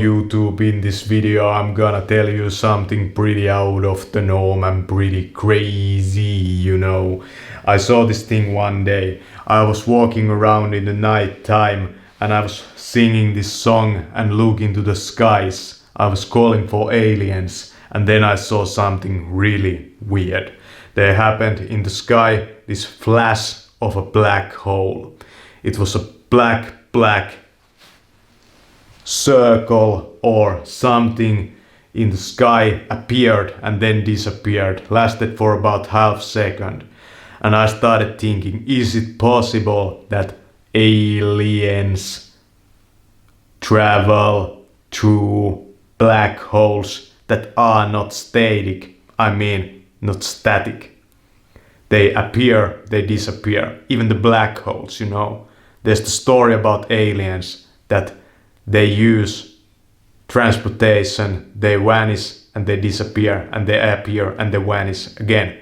YouTube, in this video I'm gonna tell you something pretty out of the norm and pretty crazy, you know. I saw this thing one day. I was walking around in the night time and I was singing this song and looking to the skies. I was calling for aliens, and then I saw something really weird. There happened in the sky this flash of a black hole. It was a black circle or something in the sky, appeared and then disappeared, lasted for about half second. And I started thinking, is it possible that aliens travel through black holes that are not static? I mean, not static. They appear, they disappear. Even the black holes, you know. There's the story about aliens that they use transportation, they vanish and they disappear, and they appear and they vanish again.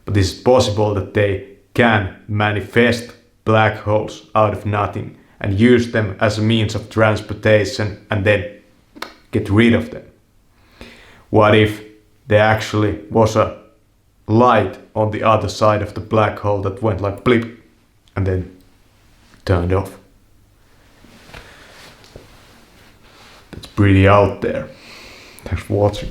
But it's possible that they can manifest black holes out of nothing and use them as a means of transportation and then get rid of them. What if there actually was a light on the other side of the black hole that went like blip and then turned off? That's pretty out there. Thanks for watching.